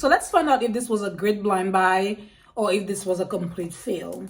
So let's find out if this was a great blind buy or if this was a complete fail.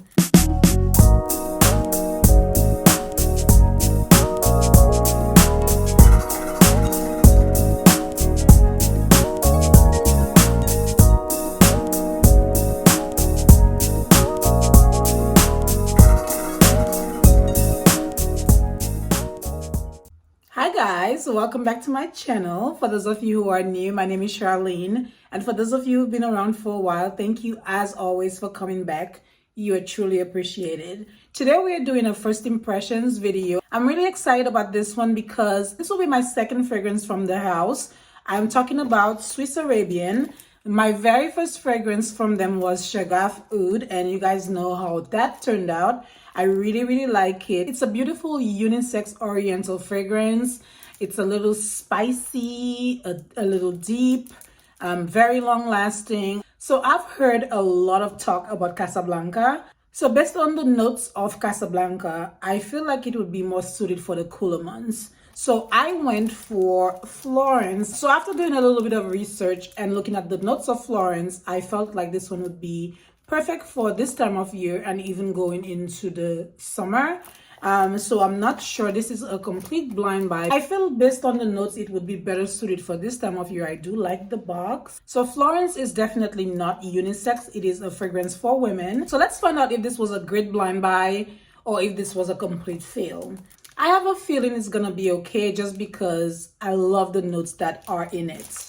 Hi guys, welcome back to my channel. For those of you who are new, my name is Charlene, and for those of you who've been around for a while, thank you as always for coming back. You are truly appreciated. Today we are doing a first impressions video. I'm really excited about this one because this will be my second fragrance from the house. I'm talking about Swiss Arabian. My very first fragrance from them was Shagaf Oud, and you guys know how that turned out. I really like it. It's a beautiful unisex oriental fragrance. It's a little spicy, a little deep, very long lasting. So I've heard a lot of talk about Casablanca. So based on the notes of Casablanca, I feel like it would be more suited for the cooler months. So I went for Florence. So after doing a little bit of research and looking at the notes of Florence, I felt like this one would be perfect for this time of year and even going into the summer. So I'm not sure this is a complete blind buy. I feel based on the notes it would be better suited for this time of year. I do like the box. So Florence is definitely not unisex. It is a fragrance for women. So let's find out if this was a great blind buy or if this was a complete fail. I have a feeling it's gonna be okay just because I love the notes that are in it.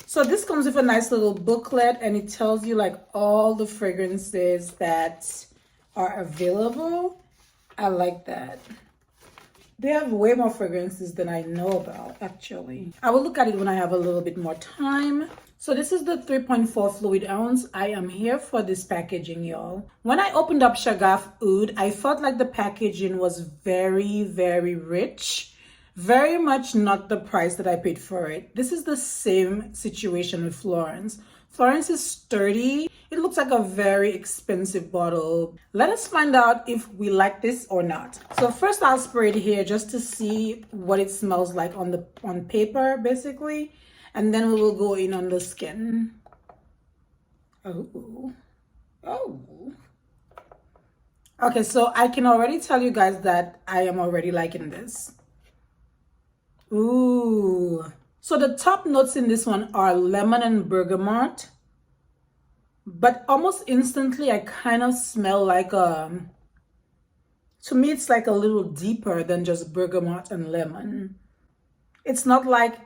So this comes with a nice little booklet and it tells you like all the fragrances that are available. I like that. They have way more fragrances than I know about actually. I will look at it when I have a little bit more time. So this is the 3.4 fluid ounce. I am here for this packaging, y'all. When I opened up Shagaf Oud, I felt like the packaging was very rich. Very much not the price that I paid for it. This is the same situation with Florence. Florence is sturdy. It looks like a very expensive bottle. Let us find out if we like this or not. So first I'll spray it here just to see what it smells like on paper basically. And then we will go in on the skin. Oh. Okay, so I can already tell you guys that I am already liking this. Ooh. So the top notes in this one are lemon and bergamot. But almost instantly I kind of smell like to me it's like a little deeper than just bergamot and lemon. It's not like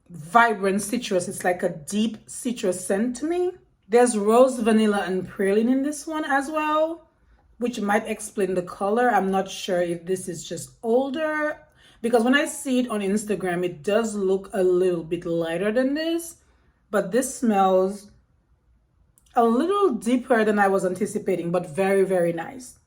vibrant citrus, it's like a deep citrus scent to me. There's rose, vanilla, and praline in this one as well, which might explain the color. I'm not sure if this is just older, because when I see it on Instagram, it does look a little bit lighter than this, but this smells a little deeper than I was anticipating, but very nice.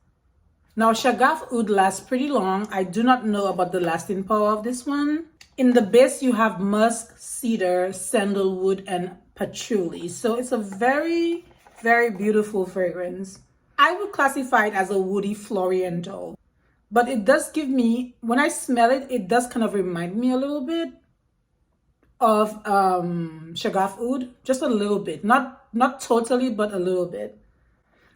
Now, Shagaf Oud lasts pretty long. I do not know about the lasting power of this one. In the base, you have musk, cedar, sandalwood, and patchouli. So it's a very beautiful fragrance. I would classify it as a woody floriental. But it does give me, when I smell it, it does kind of remind me a little bit of Shagaf Oud. Just a little bit. Not totally, but a little bit.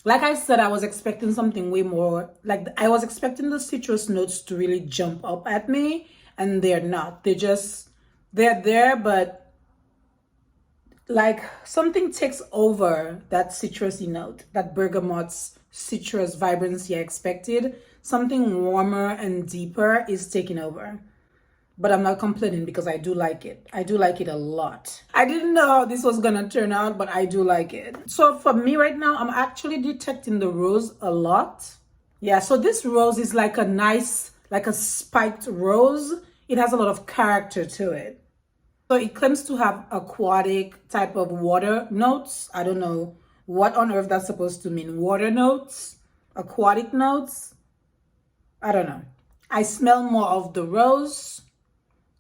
Like I said, I was expecting something way more. Like I was expecting the citrus notes to really jump up at me. And they're not. They're there, but like something takes over that citrusy note, that bergamot's citrus vibrancy I expected. Something warmer and deeper is taking over. But I'm not complaining because I do like it. I do like it a lot. I didn't know how this was gonna turn out, but I do like it. So for me right now, I'm actually detecting the rose a lot. Yeah, so this rose is like a nice, like a spiked rose. It has a lot of character to it. So it claims to have aquatic type of water notes. I don't know what on earth that's supposed to mean. Water notes, aquatic notes. I don't know. I smell more of the rose,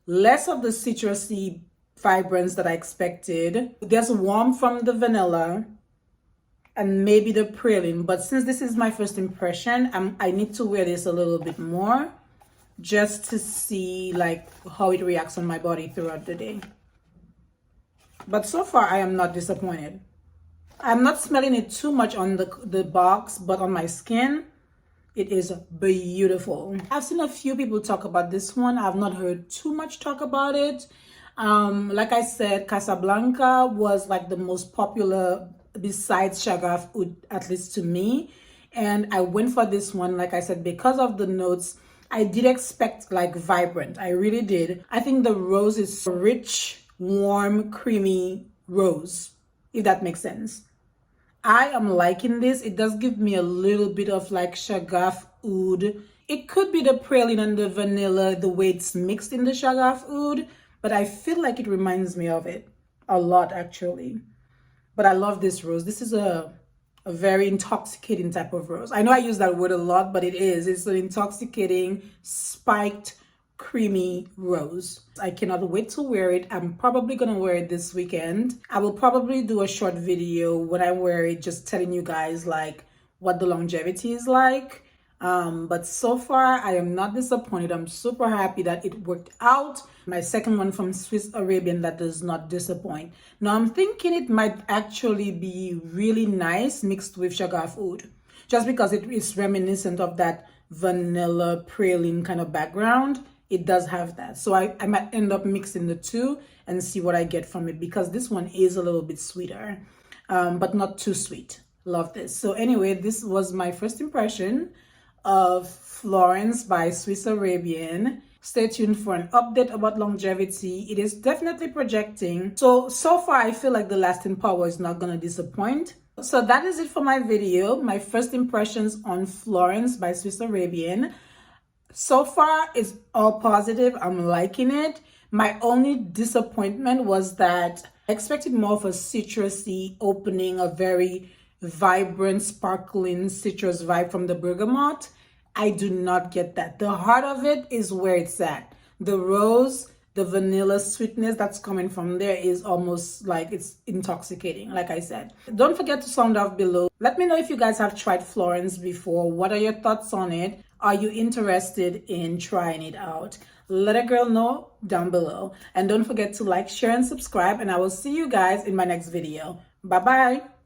less of the citrusy vibrance that I expected. There's warmth from the vanilla and maybe the praline. But since this is my first impression, I need to wear this a little bit more. just to see like how it reacts on my body throughout the day. But so far I am not disappointed. I'm not smelling it too much on the box, but on my skin, it is beautiful. I've seen a few people talk about this one. I've not heard too much talk about it. Like I said, Casablanca was like the most popular besides Shagaf Oud, at least to me. And I went for this one, like I said, because of the notes. I did expect like vibrant. I really did. I think the rose is rich, warm, creamy rose, if that makes sense. I am liking this. It does give me a little bit of like Shagaf Oud. It could be the praline and the vanilla, the way it's mixed in the Shagaf Oud, but I feel like it reminds me of it a lot actually. But I love this rose. This is a very intoxicating type of rose. I know I use that word a lot, but it is. It's an intoxicating, spiked, creamy rose. I cannot wait to wear it. I'm probably gonna wear it this weekend. I will probably do a short video when I wear it, just telling you guys like what the longevity is like. But so far I am not disappointed. I'm super happy that it worked out. My second one from Swiss Arabian that does not disappoint. Now I'm thinking it might actually be really nice mixed with Shagaf Oud, just because it is reminiscent of that vanilla praline kind of background. It does have that, so I might end up mixing the two and see what I get from it, because this one is a little bit sweeter, but not too sweet. Love this. So anyway, this was my first impression of Florence by Swiss Arabian. Stay tuned for an update about longevity. It is definitely projecting. So far I feel like the lasting power is not gonna disappoint. So that is it for my video. My first impressions on Florence by Swiss Arabian. So far it's all positive. I'm liking it. My only disappointment was that I expected more of a citrusy opening, a very vibrant, sparkling citrus vibe from the bergamot. I do not get that. The heart of it is where it's at. The rose, the vanilla sweetness that's coming from there is almost like it's intoxicating, like I said. Don't forget to sound off below. Let me know if you guys have tried Florence before. What are your thoughts on it? Are you interested in trying it out? Let a girl know down below. And don't forget to like, share, and subscribe. And I will see you guys in my next video. Bye-bye.